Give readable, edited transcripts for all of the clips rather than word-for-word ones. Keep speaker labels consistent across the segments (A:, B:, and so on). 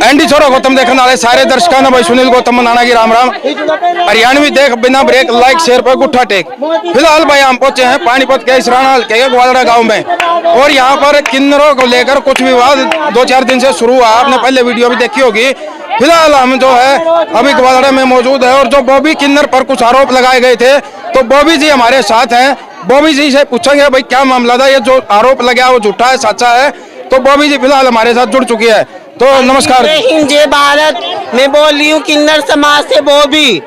A: Andy छोरा गौतम देखने वाले सारे दर्शकों ने भाई सुनील गौतम मनाना की राम राम। हरियाणवी देख बिना ब्रेक लाइक शेयर पर गुट्ठा टेक। फिलहाल भाई हम पहुंचे हैं पानीपत के इसराना के ग्वालड़ा गांव में और यहाँ पर किन्नरों को लेकर कुछ विवाद 2-4 दिन से शुरू हुआ। आपने पहले वीडियो भी देखी होगी। फिलहाल हम जो है अभी ग्वालड़ा में मौजूद है और जो बॉबी किन्नर पर कुछ आरोप लगाए गए थे तो बॉबी जी हमारे साथ हैं। बॉबी जी से पूछेंगे भाई क्या मामला था, ये जो आरोप लगा वो झूठा है सच्चा है। तो बॉबी जी फिलहाल हमारे साथ जुड़ चुकी है। तो नमस्कार।
B: जय हिंद जय भारत। मैं बोल रही हूँ किन्नर समाज से बॉबी।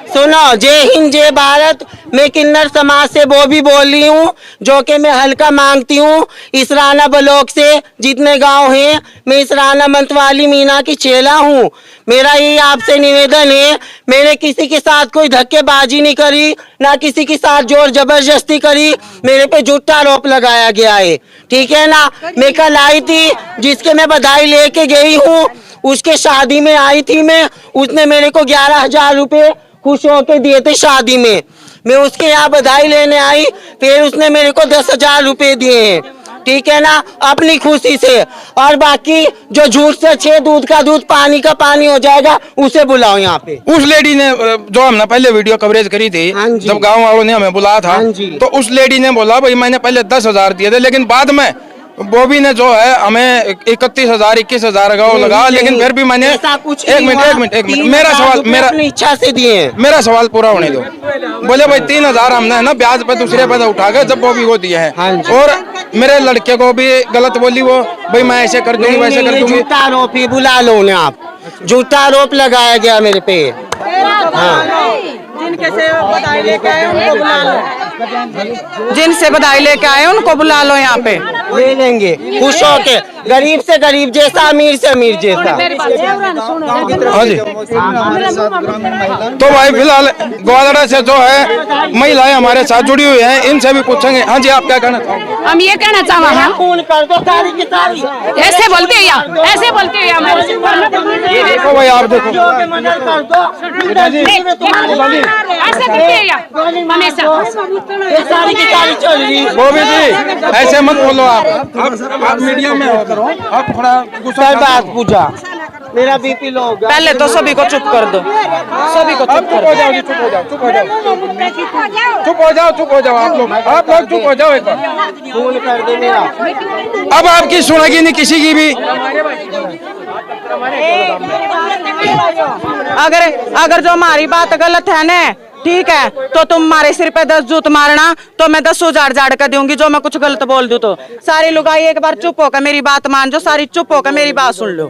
B: सुनो, जय हिंद जय भारत। मैं किन्नर समाज से बॉबी बोल रही हूँ जो कि मैं हल्का मांगती हूँ इसराना ब्लॉक से जितने गांव हैं। मैं इसराना मंतवाली मीना की चेला हूँ। मेरा ये आपसे निवेदन है, मैंने किसी के साथ कोई धक्केबाजी नहीं करी, ना किसी के साथ जोर जबरदस्ती करी। मेरे पे झूठा आरोप लगाया गया है, ठीक है ना। मैं कल आई थी, जिसके मैं बधाई लेके गई हूँ उसके शादी में आई थी मैं। उसने मेरे को 11,000 रुपये खुश होके दिए थे शादी में। मैं उसके यहाँ बधाई लेने आई, फिर उसने मेरे को 10,000 रुपये दिए हैं, ठीक है ना, अपनी खुशी से। और बाकी जो झूठ से छे दूध का दूध पानी का पानी हो जाएगा उसे बुलाओ यहाँ पे।
A: उस लेडी ने जो हमने पहले वीडियो कवरेज करी थी जब गांव वालों ने हमें बुलाया था तो उस लेडी ने बोला भाई मैंने पहले 10,000 दिए थे, लेकिन बाद में बॉबी ने जो है हमें 31,000 21,000 का लगा। लेकिन फिर भी मैंने एक मिनट मेरा
B: इच्छा से दिए।
A: मेरा सवाल पूरा होने दो। बोले भाई 3,000 हमने है ना ब्याज पे दूसरे पे उठा के जब बॉबी को दिए हैं और मेरे लड़के को भी गलत बोली वो भाई मैं ऐसे कर दूंगी वैसे कर दूंगी।
B: झूठा आरोप ही बुला लो उन्हें आप। झूठा आरोप लगाया गया मेरे पे।
C: जिनसे बधाई लेके आए उनको बुला लो। जिनसे बधाई लेके आए उनको बुला लो यहाँ पे।
B: ले लेंगे खुश होके, गरीब से गरीब जैसा अमीर से अमीर जैसा।
A: हाँ जी। तो भाई फिलहाल ग्वालड़ा से जो है महिलाएं हमारे साथ जुड़ी हुई हैं, इनसे भी पूछेंगे। हाँ जी, आप क्या कहना चाहोगे?
D: हम ये कहना चाहते हैं
B: फोन कर दो सारी की सारी।
D: ऐसे बोलते हैं ऐसे बोलते हैं
A: देखो भाई आप देखो
D: ऐसे करते हैं हमेशा।
B: सारी की सारी चल रही।
A: बॉबी जी ऐसे मत बोलो आप मीडिया में हो करो, आप थोड़ा गुस्सा
B: बात पूछा। मेरा बीपी लो होगा।
C: पहले तो सभी को चुप कर दो, सभी को चुप कर दो।
A: चुप हो जाओ आप लोग चुप हो जाओ एक बार।
B: फोन कर दे मेरा।
A: अब आपकी सुनेगी नहीं किसी की भी।
C: अगर जो हमारी बात गलत है ना, ठीक है, तो तुम हमारे सिर पे 10 जूत मारना तो मैं 10 झाड़ कर दूंगी जो मैं कुछ गलत बोल दूं। तो सारी लुगाई एक बार चुप होकर मेरी बात मान जो, सारी चुप होकर मेरी बात सुन लो,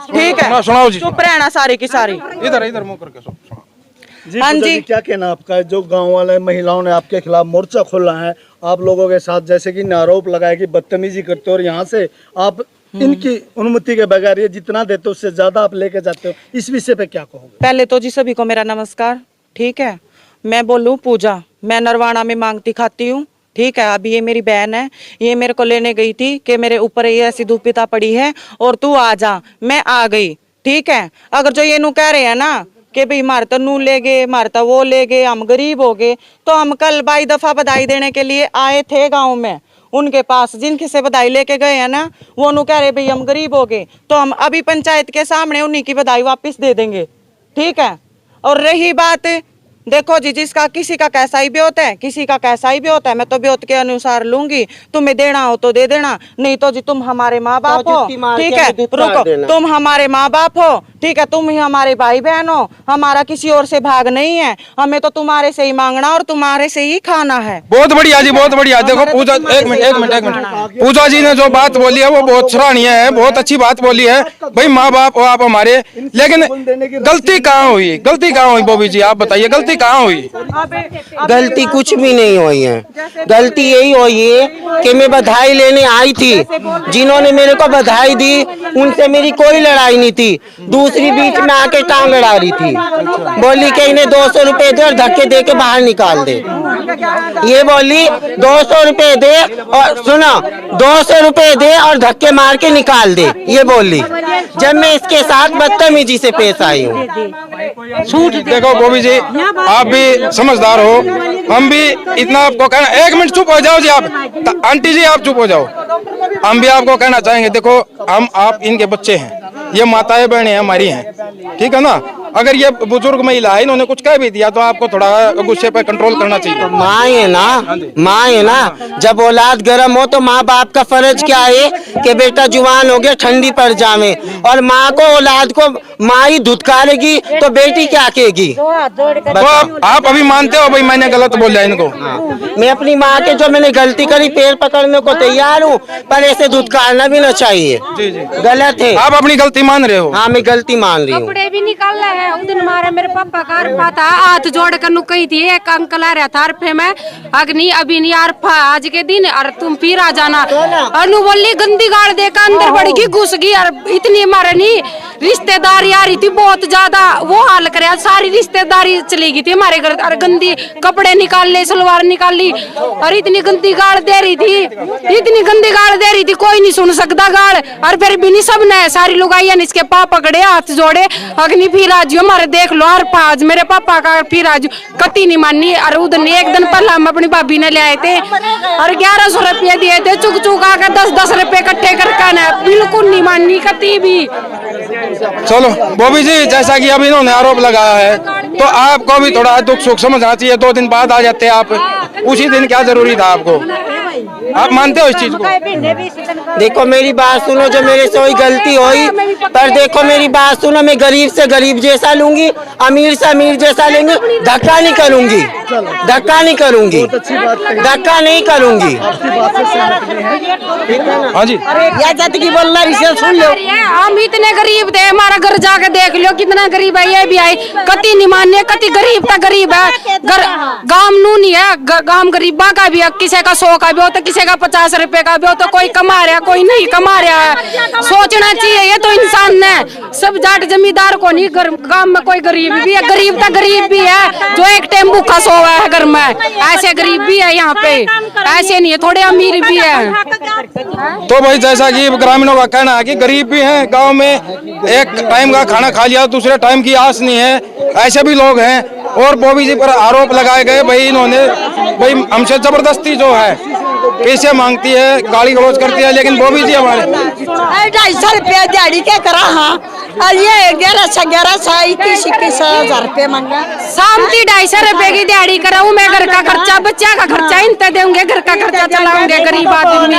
C: ठीक है।
A: सुनाओ जी।
C: चुप रहना सारी की सारी।
A: इधर मुंह करके सुनो।
C: हाँ जी,
E: क्या कहना आपका? जो गांव वाले महिलाओं ने आपके खिलाफ मोर्चा खोला है आप लोगों के साथ, जैसे कि आरोप लगाया कि बदतमीजी करते हो और यहाँ से आप इनकी अनुमति के बगैर ये जितना देते हो उससे ज्यादा आप लेके जाते हो, इस विषय पे क्या कहोगे?
C: पहले तो जी सभी को मेरा नमस्कार, ठीक है। मैं बोलूँ पूजा, मैं नरवाना में मांगती खाती हूँ, ठीक है। अभी ये मेरी बहन है, ये मेरे को लेने गई थी कि मेरे ऊपर ये ऐसी धूपिता पड़ी है और तू आ जा, मैं आ गई, ठीक है। अगर जो ये नू कह रहे हैं ना कि भाई मारता नू ले गए, मारता वो ले गए, हम गरीब हो गए, तो हम कल 22 दफा बधाई देने के लिए आए थे गाँव में उनके पास, जिनके से बधाई लेके गए हैं ना, वो नू कह रहे भाई हम गरीब हो गए, तो हम अभी पंचायत के सामने उन्हीं की बधाई वापस दे देंगे, ठीक है। और रही बात, देखो जी, जिसका किसी का कैसा ही ब्योत है, किसी का कैसा ही ब्योत है, मैं तो ब्योत के अनुसार लूंगी। तुम्हें देना हो तो दे देना, नहीं तो जी तुम हमारे माँ बाप हो, ठीक है। रुको, तुम हमारे माँ बाप हो, ठीक है, तुम ही हमारे भाई बहन हो, हमारा किसी और से भाग नहीं है, हमें तो तुम्हारे से ही मांगना और तुम्हारे से ही खाना है।
A: बहुत बढ़िया जी, बहुत बढ़िया। देखो पूजा, एक मिनट पूजा जी ने जो बात बोली है वो बहुत सराहनीय है, बहुत अच्छी बात बोली है। भाई माँ बाप हो आप हमारे, लेकिन गलती कहाँ हुई? गलती कहाँ हुई बॉबी जी, आप बताइए गलती कहाँ हुई?
B: गलती कुछ भी नहीं हुई है। गलती यही हुई है कि मैं बधाई लेने आई थी, जिन्होंने मेरे को बधाई दी उनसे मेरी कोई लड़ाई नहीं थी। दूसरी बीच में आके टांग लड़ा रही थी, बोली कि इन्हें 200 रुपए दे और धक्के दे के बाहर निकाल दे। ये बोली 200 रुपए दे और सुनो 200 रुपए दे और धक्के मार के निकाल दे, ये बोली। जब मैं इसके साथ बदतमीजी से पेश आई हूँ।
A: देखो बॉबी जी, आप भी समझदार हो, हम भी इतना आपको कहना। एक मिनट चुप हो जाओ जी आप, आंटी जी आप चुप हो जाओ। हम भी आपको कहना चाहेंगे, देखो हम आप इनके बच्चे हैं, ये माताएं बहनें हमारी हैं, ठीक है ना। अगर ये बुजुर्ग महिला है, इन्होंने कुछ कह भी दिया तो आपको थोड़ा गुस्से पे कंट्रोल करना चाहिए।
B: माँ है ना, माँ है ना, जब औलाद गर्म हो तो माँ बाप का फर्ज क्या है कि बेटा जुबान हो गया ठंडी पड़ जावे, और माँ को औलाद को माँ ही धुतकारेगी तो बेटी क्या कहेगी।
A: तो आप अभी मानते हो भाई मैंने गलत बोला इनको?
B: मैं अपनी माँ के जो मैंने गलती करी पैर पकड़ने को तैयार हूँ, पर ऐसे धुतकारना भी ना चाहिए, गलत है।
A: आप अपनी गलती मान रहे हो?
B: हाँ मैं गलती मान रही हूँ।
D: कपड़े भी निकाल रहे हैं। उस दिन हमारे मेरे पापा का अरफा था, हाथ जोड़ कर नुकई थी, एक अंकल आ रहा था अरफे में, अग्नि अभी नहीं अरफा आज के दिन, और तुम फिर आ जाना। अनु बोली गंदी गाड़ देकर अंदर बढ़ गई, घुस गई, और इतनी हमारे नहीं रिश्तेदारी आ रही थी बहुत ज्यादा, वो हाल करे, सारी रिश्तेदारी चली गई थी हमारे घर, और गंदी कपड़े निकाल ले, सलवार निकाल ली, और इतनी गंदी गाड़ दे रही थी, इतनी गंदी गाड़ दे रही थी, कोई नहीं सुन सकता गाड़। और फिर भी नहीं सबने सारी लोग आई, इसके पाप पकड़े, हाथ जोड़े, अग्नि फिर आज हमारे देख लो, और आज मेरे पापा का फिर आज कति नहीं मानी। और उधर एक दिन पहले हम अपनी भाभी ने ले आए थे, और 1100 रुपये दिए थे, चुक चुक आकर 10-10 रुपये इकट्ठे करके ना, बिल्कुल नहीं मानी कति भी।
A: चलो बॉबी जी, जैसा कि अभी इन्होंने आरोप लगाया है, तो आपको भी थोड़ा दुख सुख समझना चाहिए। 2 दिन बाद आ जाते आप, उसी दिन क्या जरूरी था आपको? आप मानते हो इस चीज को?
B: देखो मेरी बात सुनो, जो मेरे से कोई गलती हुई, पर देखो मेरी बात सुनो, मैं गरीब से गरीब जैसा लूंगी, अमीर से अमीर जैसा लेंगे, धक्का नहीं करूंगी, धक्का नहीं करूंगी, धक्का नहीं करूंगी।
A: हाँ जी,
B: की बोलना रिश्ते सुन लो।
D: हम इतने गरीब थे, हमारा घर जाके देख लो कितना गरीब है, ये भी आई कति नहीं मान्य, कति गरीब था, गरीब है, गांव नू नहीं है, गांव गरीबा का भी है, किसी का 100 का भी हो तो किसी का 50 रुपए का भी हो, तो कोई कमा रहा कोई नहीं कमा रहा है। सोचना चाहिए, ये तो इंसान ने, सब जाट जमींदार को नहीं, गांव में कोई गरीब भी है, गरीब था गरीब भी है, जो एक टाइम भूखा सोवा है घर में, ऐसे गरीब भी है यहाँ पे, ऐसे नहीं है, थोड़े अमीर भी है।
A: तो भाई जैसा कि ग्रामीणों का कहना है कि गरीब भी हैं गांव में, एक टाइम का खाना खा लिया दूसरे टाइम की आस नहीं है, ऐसे भी लोग हैं। और बॉबी जी पर आरोप लगाए गए भाई इन्होंने, भाई हमसे जबरदस्ती जो है पैसे मांगती है, गाली गलौज करती है, लेकिन बॉबी जी हमारे
F: 250 रुपया दिहाड़ी के करा, हाँ, और ये 1100 21,000 रुपये मांगा।
D: शाम की 250 रुपए की दिहाड़ी कराऊं मैं, घर का खर्चा, बच्चा का खर्चा इनते देंगे, घर का खर्चा चलाऊंगे, गरीब आदमी।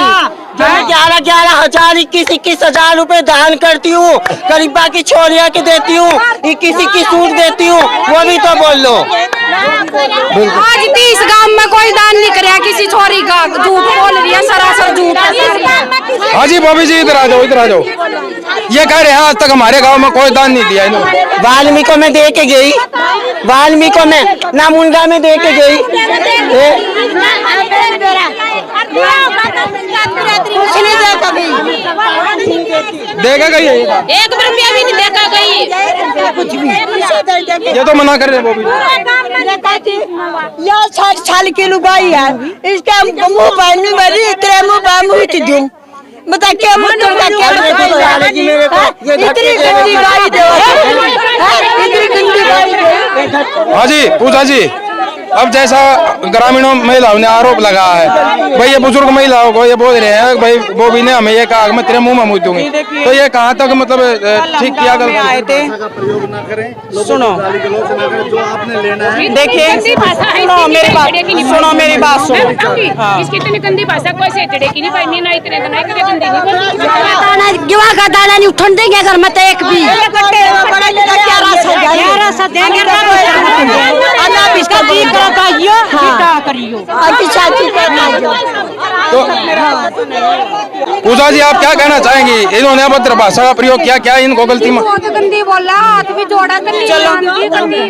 B: 11,000 21,000 रुपए दान करती हूँ, गरीबा की छोरिया के देती हूँ, 21 सूट देती हूँ, वो भी तो बोल लो।
D: आज 30 गांव में कोई दान नहीं करे, किसी छोरी का झूठ बोल रही है, सरासर झूठ।
A: हाँ जी बॉबी जी, इधर आ जाओ, इधर आ जाओ। ये कह रहे हैं आज तक हमारे गांव में कोई दान नहीं दिया इन्होंने।
B: वाल्मीकि में दे के गई, वाल्मीकि में नामुंडा में दे के गई,
A: देगा गई है
D: 1 रुपया भी नहीं देखा गई,
F: कुछ भी।
A: ये तो मना कर रहे हैं बॉबी।
F: यह 60 साल की लुगाई है, इसके मुँह पानी भरी, तेरे मुँह पानी दूं, बता क्या मतलब का क्या इतनी गंदी गाड़ी दे, इतनी गंदी गाड़ी दे।
A: हाँ जी पूजा जी, अब जैसा ग्रामीणों महिलाओं ने आरोप लगाया है, भाई ये बुजुर्ग महिलाओं को ये बोल रहे हैं भाई बॉबी ने हमें ये कहा मैं तेरे मुंह में मुँह दूंगी, तो ये कहाँ तक मतलब ठीक किया?
C: आए थे, सुनो
E: जो आपने लेना है,
C: देखिए सुनो मेरी बात सुनो।
D: इसकी इतनी गंदी भाषा कोई से चढ़े की नहीं भाई, मैं ना इतने गंदी नहीं
F: गिवा का दाना नहीं उठन देंगे घर में तो एक भी 1100 देंगे,
A: तो पूजा जी आप क्या कहना चाहेंगी? इन्होंने अभद्र भाषा का प्रयोग किया, क्या इनको गलती में?
D: गंदी बोला, हाथ भी जोड़ा कर
C: चलो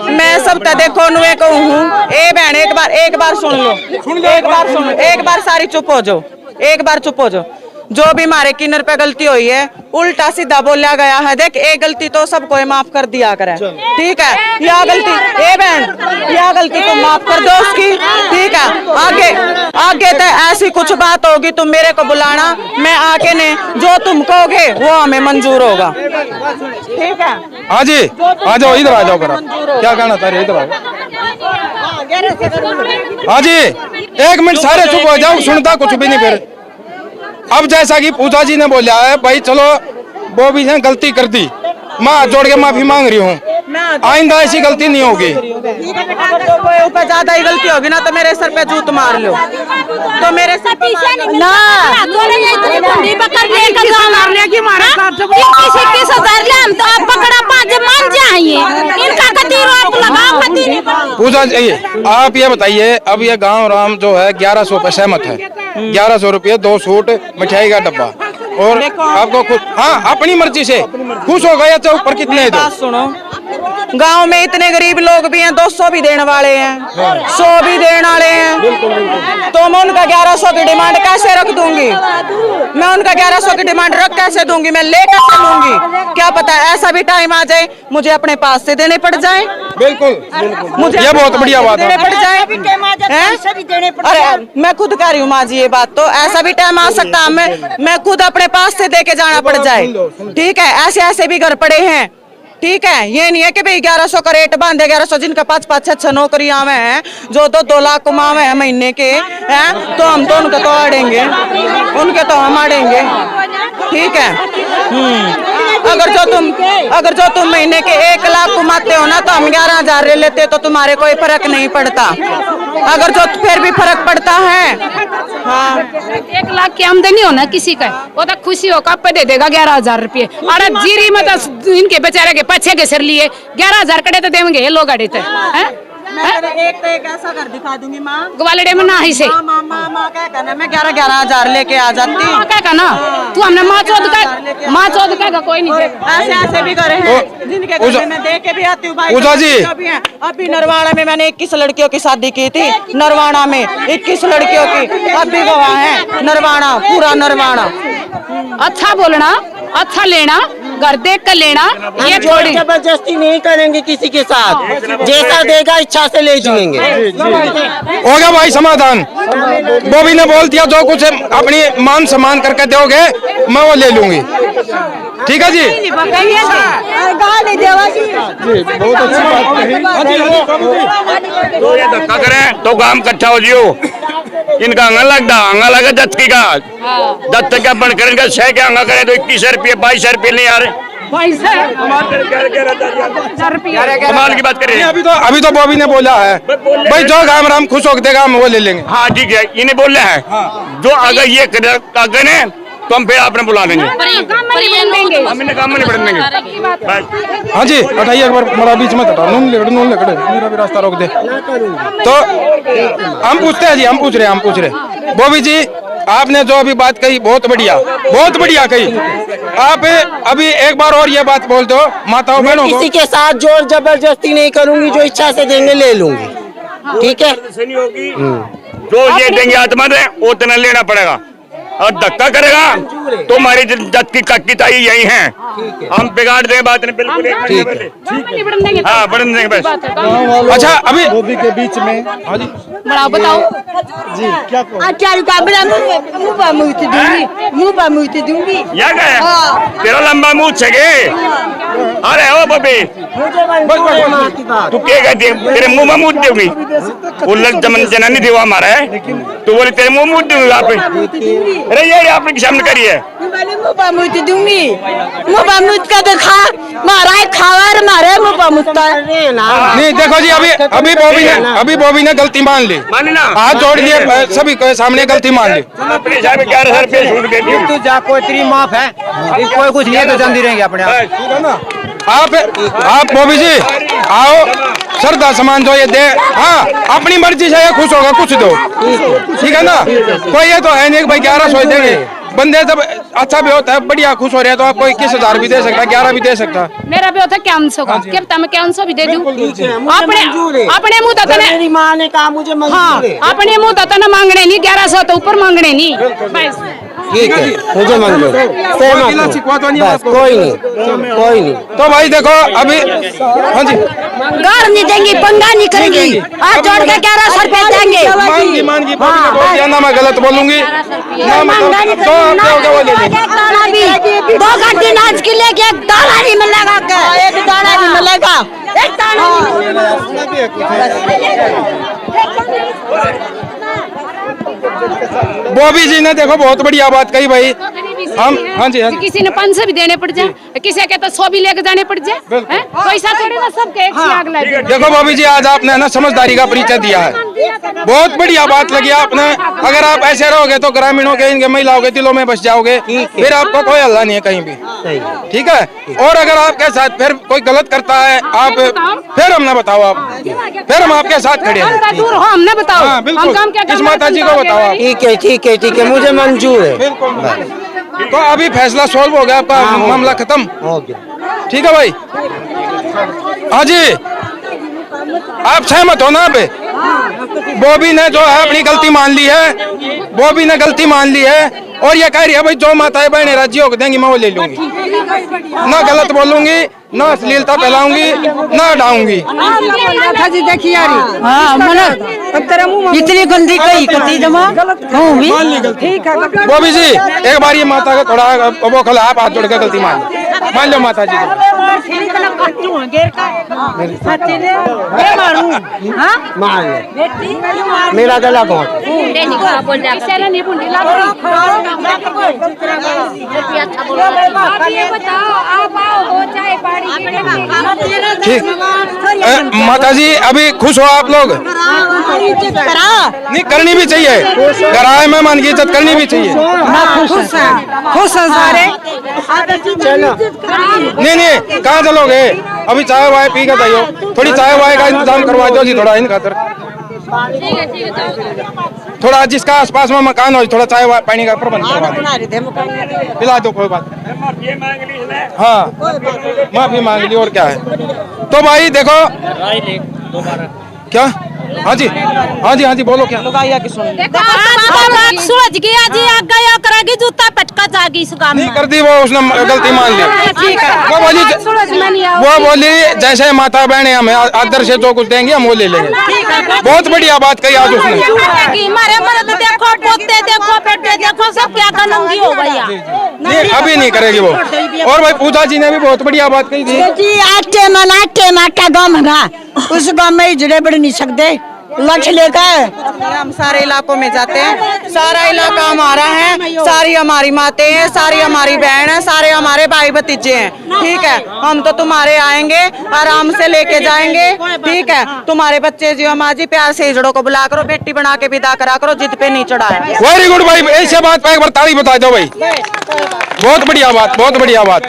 C: मैं सब तो देखो नुए को हूँ, ए बहन एक बार सुन लो, एक बार सारी चुप हो जाओ, एक बार चुप हो जाओ। जो भी हमारे किन्नर पे गलती हुई है, उल्टा सीधा बोला गया है, देख एक गलती तो सबको माफ कर दिया करे, ठीक है? या गलती ए बहन, या गलती तो माफ कर दो उसकी, ठीक है? आगे तो ऐसी कुछ बात होगी तुम मेरे को बुलाना, मैं आके ने जो तुम कहोगे वो हमें मंजूर होगा, ठीक है?
A: हाँ जी आ जाओ, इधर आ जाओ, करा क्या कहना था, इधर आओ। हाँ जी 1 मिनट सारे चुप हो जाओ, सुनता कुछ भी नहीं। फिर अब जैसा कि पूजा जी ने बोला है भाई चलो वो भी ने गलती कर दी, मैं हाथ जोड़ के माफी मांग रही हूँ, आइंदा ऐसी गलती नहीं होगी।
C: अगर तो कोई ऊपर ज्यादा ही गलती होगी ना तो मेरे सर पे जूत मार लो, तो मेरे सर पे
F: ना
A: पूजा चाहिए। आप ये बताइए, अब ये गांव राम जो है 1100 पे सहमत है, 1100 रुपये 2 सूट मिठाई का डब्बा, और आपको खुद हाँ अपनी मर्जी से खुश हो गए तो ऊपर कितने दो।
C: बात सुनो, गांव में इतने गरीब लोग भी हैं, 200 भी देने वाले हैं, 100 भी देने वाले हैं, तो मैं उनका 1100 की डिमांड कैसे रख दूंगी? मैं उनका 1100 की डिमांड रख कैसे दूंगी? मैं ले कैसे लूंगी? क्या पता ऐसा भी टाइम आ जाए मुझे अपने पास से देने पड़ जाए।
A: बिल्कुल
C: मुझे
A: ये बहुत बढ़िया बात
C: देने
A: है।
C: पड़ जाए। अरे मैं खुद कह रही हूँ माँ जी ये बात, तो ऐसा भी टाइम आ सकता है मैं खुद अपने पास से दे के जाना पड़ जाए। ठीक है, ऐसे ऐसे भी घर पड़े हैं। ठीक है, ये नहीं है कि भाई 1100 का रेट बांधे, 1100 जिनका 5-5 6 नौकरियां में हैं, जो 2-2 लाख कमावे हैं महीने के हैं, तो हम तो उनके तो अड़ेंगे, उनके तो हम अड़ेंगे। ठीक है, अगर जो तुम महीने के 1 लाख कमाते हो ना, तो हम 11,000 ले लेते, तो तुम्हारे कोई फर्क नहीं पड़ता। अगर जो फिर भी फर्क पड़ता है, हाँ
D: 1 लाख की आमदनी हो ना किसी का, वो तो खुशी हो कब पे दे देगा 11,000 रुपये। अरे जीरी में तो इनके बेचारे के पछे के सिर लिए 11,000 कड़े तो देंगे ये लोग अड़े थे।
C: एक ऐसा कर दिखा दूंगी माँ,
D: ग्वालड़े में ना ही से
C: माँ क्या करना, मैं 11,000 लेके आ जाती।
D: क्या कहना तू, हमने माँ चौध का कोई नहीं देगा।
C: ऐसे ऐसे भी करे हैं जिनके घर में दे के भी आती हूँ भाई।
A: पूजा जी
C: अभी नरवाना में मैंने 21 लड़कियों की शादी की थी, नरवाना में 21 लड़कियों की, अब भी गवाह है नरवाना, पूरा नरवाना।
D: अच्छा बोलना, अच्छा लेना, घर देख कर लेना, ये
B: जोड़ जबरदस्ती नहीं करेंगे किसी के साथ, जैसा देगा इच्छा से ले जाएंगे।
A: हो गया भाई समाधान। बॉबी ने बोल दिया जो कुछ अपनी मान सम्मान करके दोगे मैं वो ले लूंगी। ठीक है जी,
E: बहुत अच्छी बात
G: तो ये धक्का करें तो काम इकट्ठा हो जियो। इनका अंगा लगा दत्त का दत्त का बन कर इनका 6 के अंगा करे तो 21 रुपये 22 रुपये नहीं आ रहे। कमाल की बात करें।
A: अभी तो बॉबी ने बोला है भाई जो काम राम खुश हो देगा हम वो ले लेंगे।
G: हाँ ठीक है, इन्हें बोल रहे हैं जो अगर ये करें तो हम फिर आपने बुला देंगे, हम इन्हें काम में नहीं बढ़ने देंगे।
A: हाँ जी हटाइए एक बार, मेरा बीच में नून लकड़े मेरा भी रास्ता रोक दे। तो हम पूछते हैं जी, हम पूछ रहे बॉबी जी, आपने जो अभी बात कही बहुत बढ़िया कही। आप अभी एक बार और ये बात बोल दो माताओं बहनों को।
B: किसी के साथ जोर जबरदस्ती नहीं करूंगी, जो इच्छा से देंगे ले लूंगी। ठीक है,
G: जो ये देंगे आत्मा दे उतना लेना पड़ेगा, और धक्का करेगा तो हमारी जत की कक्की ताई यही है, हम बिगाड़ देंगे बात नहीं। बिल्कुल हाँ बढ़ने देंगे बस।
A: अच्छा अभी
E: बॉबी के बीच में
A: हाँ जी
D: बड़ा बताओ
E: जी क्या कहो?
F: मुँह दूंगी।
G: या क्या तेरा लंबा मुंह छगे। अरे ओ बबी तू क्या कहती है, तेरे मुंह में मुंह दूंगी, उल्लंघ जनानी थी वो हमारा है, तू बोली तेरे मुंह मुंह दूंगी आप। अरे ये आपने सामने करी है,
F: मुँह दूंगी, मुँह का तो खा मारा है, खावर मारे मुँह
A: नहीं देखो जी, अभी बॉबी ने गलती मान ली,
G: मानी ना
A: हाथ जोड़ दिए सभी के सामने गलती मान ली।
G: अपने हिसाब 11,000 रुपये छूट देती हूँ।
H: तू जा, कोई तेरी माफ है, कोई कुछ नहीं है तो जल्दी रहेंगे अपने आप।
A: आप बॉबी जी आओ, श्रद्धा समान जो ये दे, हाँ अपनी मर्जी से ये खुश होगा कुछ दो, ठीक है ना। कोई ये तो है नहीं भाई 1100 देंगे, बंदे जब अच्छा भी होता है बढ़िया खुश हो रहे हैं तो आप कोई 21,000 भी दे सकता है, 11 भी दे सकता है।
D: मेरा भी होता है 500 का, क्या पता मैं 500 भी दे दूं। अपने मुंह तक
B: मेरी माँ ने कहा मुझे मंजूर है।
D: अपने मुंह तक ना मांगने नहीं, 1100 तो ऊपर मांगने नहीं बस।
B: ठीक है, मुझे मंजूर बस, कोई नहीं।
A: तो भाई देखो अभी हाँ जी
F: गाड़ नहीं देंगी, पंगा नहीं करेंगी, हाथ जोड़ के 1100 रुपए देंगे।
A: मांगी बॉबी ने बोल दिया ना, मैं गलत बोलूंगी ना, मतलब तो आप क्या वो ले लेंगे।
F: 2 घंटे नाच के लेके एक दाना नहीं मिलेगा, एक दाना नहीं मिलेगा, एक दाना
A: बॉबी जी ने देखो बहुत बढ़िया बात कही भाई, हम हाँ जी
D: किसी ने 500 भी देने पड़ जाए, किसी के तो 100 भी लेके जाने पड़ जाए, हैं? पैसा थोड़ी ना सबके एक से आग लगे।
A: देखो भाभी जी, आज आपने ना समझदारी का परिचय दिया है, बहुत बढ़िया बात लगी आपने। अगर आप ऐसे रहोगे तो ग्रामीणों के, इनके महिलाओं के दिलों में बस जाओगे, फिर आपको कोई हल्ला नहीं है कहीं भी, ठीक है। और अगर आपके साथ फिर कोई गलत करता है, आप फिर हमने बताओ, आप फिर हम आपके साथ खड़े हैं।
D: दूर हो हमने बताओ,
A: हाँ बिल्कुल, इस माता जी को बताओ आप।
B: ठीक है, मुझे मंजूर है।
A: बिल्कुल, तो अभी फैसला सॉल्व हो गया आपका, मामला खत्म
B: हो गया।
A: ठीक है भाई। हाँ जी, आप सहमत हो ना? आप बॉबी ने जो है अपनी गलती मान ली है, बॉबी ने गलती मान ली है और ये कह रही है भाई जो माताएं बहनें राज्य को देंगी मैं वो ले लूंगी, ना गलत बोलूंगी, ना अश्लीलता फैलाऊंगी, ना हटाऊंगी।
F: इतनी गंदी कही कती जमा
A: बॉबी जी, एक बार ये माता का थोड़ा वो खला, आप हाथ जोड़ के गलती मान लो माता जी को।
B: मेरा गला बहुत
A: ठीक। माता जी अभी खुश हो आप लोग? नहीं, करनी भी चाहिए, कराए मेहमान की इज्जत करनी भी चाहिए।
F: खुश है सारे।
A: नहीं, कहाँ चलोगे? अभी चाय वाय पी के जाइयो, थोड़ी चाय वाय का इंतजाम करवा दो जी थोड़ा इन खातर, थोड़ा जिसका आसपास में मकान हो थोड़ा चाय पानी का प्रबंध करवा दो, पिला दो, कोई बात। हाँ, माफी मांग ली और क्या है। तो भाई देखो क्या, हाँ जी बोलो क्या।
F: सोच गया जी, आ गया करेगी जूता पटका जागी इस काम
A: नहीं कर दी वो, उसने गलती मान ली। वो बोली जैसे माता बहने हमें आदर से जो कुछ देंगे हम वो ले लेंगे। बहुत बढ़िया बात कही आज उसने।
F: हमारे मर्द देखो, पोते देखो, बेटे देखो, सब क्या गलंगी हो भैया।
A: नहीं, अभी नहीं करेगी वो। और भाई पूजा जी ने भी बहुत बढ़िया बात कही थी
F: जी, आटे में का गाँव है, उस गाँव में जुड़े बढ़ नहीं सकते, लक्ष्य लेकर
C: हम सारे इलाकों में जाते हैं, सारा इलाका हमारा है, सारी हमारी माते हैं, सारी हमारी बहन है, सारे हमारे भाई भतीजे हैं, ठीक है। हम तो तुम्हारे आएंगे, आराम से लेके जाएंगे, ठीक है। तुम्हारे बच्चे जी माँ जी प्यार से हिजड़ों को बुला करो, बेटी बना के विदा करा करो, जिद पे नहीं चढ़ाया।
A: वेरी गुड भाई, ऐसे बात पे एक बार ताली बता दो भाई, बहुत बढ़िया बात, बहुत बढ़िया बात।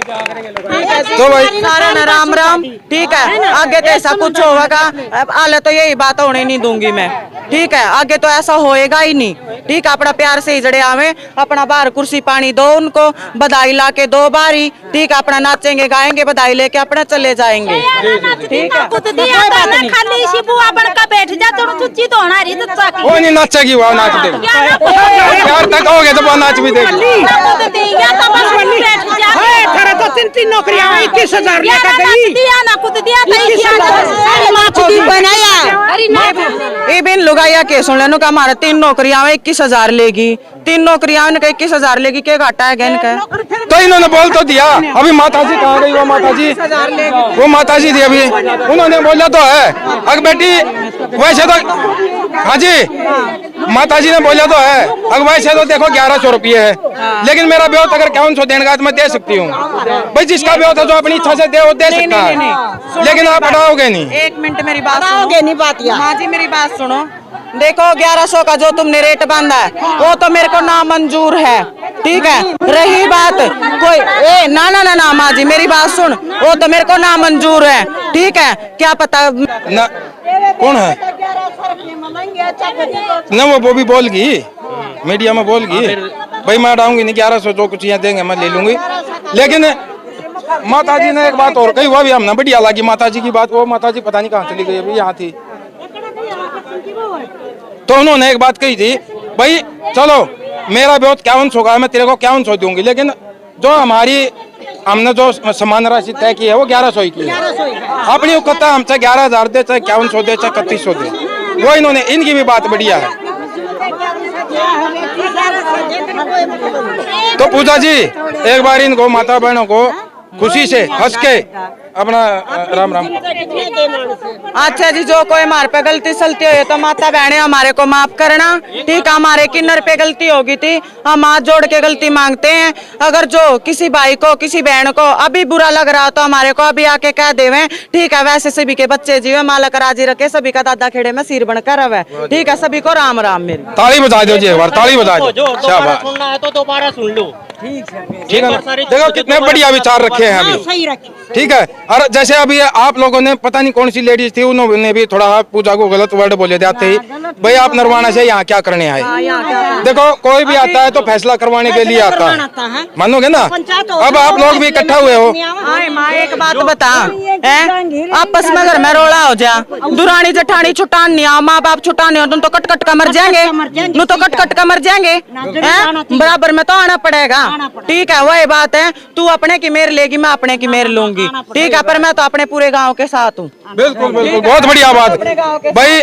A: तो भाई
C: सारा न राम राम, ठीक है। आगे तो ऐसा कुछ होगा, अब आले तो यही बात होने नहीं दूंगी मैं, ठीक है। आगे तो ऐसा होएगा ही नहीं, ठीक है। अपना प्यार से हिजड़े आवे, अपना बाहर कुर्सी पानी दो उनको, बधाई ला के दो बारी, ठीक है। अपना नाचेंगे गाएंगे, बधाई लेके अपना चले जाएंगे, ठीक है।
F: खाली शिबुआ बनकर बैठ जा, तो चुच्ची तो होना रही तो
A: वो नहीं नाचेगी, वो नाच देगी, प्यार तक होगे तो वो नाच भी देगी।
F: तो तीन नौकरियां 21,000 लेकर गई,
C: ये बिन लुगाइया के सुन लेनो का हमारा 3 नौकरियां 21,000 लेगी, 3 नौकरियां इनका 21,000 लेगी, क्या घाटा है इनका?
A: तो इन्होंने बोल तो दिया। अभी माता जी कहाँ गई? वो माता जी, वो माता जी थी अभी, उन्होंने बोला तो है। अगर बेटी वैसे तो, हाँ जी माता जी ने बोला तो है, अगर वैसे तो देखो 1100 रुपये है, लेकिन मेरा ब्योत अगर 5100 देने का तो मैं दे सकती हूँ भाई। जिसका ब्योत है जो अपनी इच्छा से दे वो दे सकता है, लेकिन आप हटाओगे नहीं।
C: एक मिनट मेरी बात सुनो माँ जी, मेरी बात सुनो। देखो 1100 का जो तुमने रेट बांधा है वो तो मेरे को नामंजूर है, ठीक है। रही बात कोई ना माँ जी मेरी बात सुन, वो तो मेरे को नामंजूर है, ठीक है। क्या पता
A: ना कौन है ना, वो भी बोल गई मीडिया में, बोल गई भाई मैं हटाऊंगी नहीं, 1100 जो कुछ यहाँ देंगे मैं ले लूंगी। लेकिन माता जी ने एक बात और कही, वो भी हमने बढ़िया लगी माता जी की बात। वो माता जी पता नहीं कहाँ चली गई, अभी यहाँ थी। तो उन्होंने एक बात कही थी, भाई चलो मेरा ब्योत 5100 का है, मैं तेरे को 5100 दूंगी, लेकिन जो हमने जो समान राशि तय की है वो 1100 ही की है। अपनी औकात हमसे 11,000 दे, चाहे 5100 दे, चाहे 3100 दे, वो इन्होंने, इनकी भी बात बढ़िया है। तो पूजा जी एक बार इनको माता बहनों को खुशी से हंस के अपना राम राम।
C: अच्छा जी, जो कोई हमारे पे गलती सलती हो तो माता बहने हमारे को माफ करना, ठीक है। हमारे किन्नर पे गलती होगी थी, हम हाथ जोड़ के गलती मांगते हैं। अगर जो किसी भाई को किसी बहन को अभी बुरा लग रहा हो तो हमारे को अभी आके कह देवे, ठीक है। वैसे सभी के बच्चे जीवे, मालक राजी रखे, सभी का दादा खेड़े में सिर बनकर रवे, ठीक है। सभी को राम राम। मेरी
A: ताली बजा दो जी, एक बार ताली बजा दो। शाबाश,
B: सुनना है तो दोबारा सुन लो।
A: ठीक है ना। देखो कितने बढ़िया विचार रखे हैं अभी,
F: सही रखे।
A: ठीक है। और जैसे अभी आप लोगों ने पता नहीं कौन सी लेडीज थी, उन्होंने भी थोड़ा पूजा को गलत वर्ड बोले जाते ही, भाई आप नरवाना से यहाँ क्या करने आए। देखो कोई भी आता है तो फैसला करवाने के लिए आता है, मानोगे ना। अब आप लोग भी इकट्ठा हुए हो।
C: माँ एक बात बता, आपस में घर में रोड़ा हो जा, दुरानी जठानी छुटान नहीं आओ, माँ बाप छुटाने हो, तुम तो कट कट का मर जाएंगे, तुम तो कट कट का मर जाएंगे, बराबर में तो आना पड़ेगा, ठीक है। वही बात है, तू अपने की मेर लेगी, मैं अपने की मेर लूंगी, ठीक है। पर मैं तो अपने पूरे गांव के साथ हूँ।
A: बिल्कुल बिल्कुल, बहुत बढ़िया बात भाई।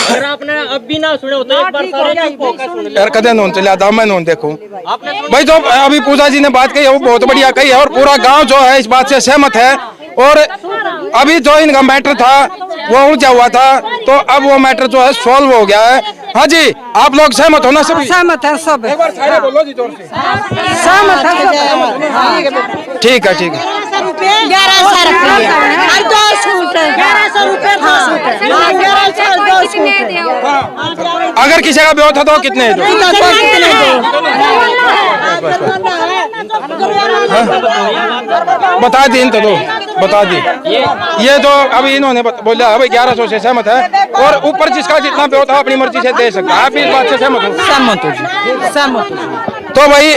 B: अगर आपने अब भी ना सुने तो एक बार सारे चुप होकर सुन लो।
A: यार कदे नोन चले आता, मैं नोन देखूं भाई। जो अभी पूजा जी ने बात कही है वो बहुत बढ़िया कही है, और पूरा गांव जो है इस बात से सहमत है। और अभी जो इनका मैटर था वो उलझा हुआ था, तो अब वो मैटर जो है सॉल्व हो गया है। हाँ जी, आप लोग सहमत हो ना सभी?
F: सहमत है सब,
A: एक बार सारे बोलो जी जोर से।
F: सहमत है।
A: ठीक है ठीक है।
F: 1100 रुपये और 2 सूट, 1100 रुपये 2 सूट, 1100 2 सूट।
A: अगर किसी का ब्याह था तो कितने दो? बता दी तो दो, बता दी। ये जो अभी इन्होंने बोला भाई 1100 से सहमत है, और ऊपर जिसका जितना ब्याह था अपनी मर्जी से दे सकता है। आप इस बात से सहमत हो?
C: सहमत हो जी, सहमत हो।
A: तो भाई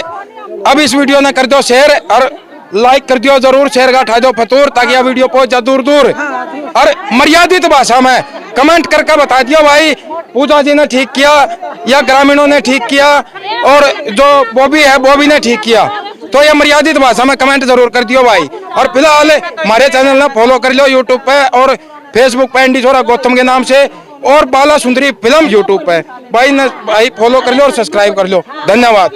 A: अब इस वीडियो ने कर दो शेयर, और लाइक कर दियो जरूर, शेयर का उठा दो फतूर, ताकि यह वीडियो पहुंच जाए दूर दूर। और मर्यादित भाषा में कमेंट करके बता दियो भाई पूजा जी ने ठीक किया या ग्रामीणों ने ठीक किया, और जो बॉबी है बॉबी ने ठीक किया। तो ये मर्यादित भाषा में कमेंट जरूर कर दियो भाई। और फिलहाल हमारे चैनल ने फॉलो कर लो यूट्यूब पे और फेसबुक पे एंडी छोरा गौतम के नाम से, और बाला सुंदरी फिल्म यूट्यूब पे भाई फॉलो कर लो और सब्सक्राइब कर लो। धन्यवाद।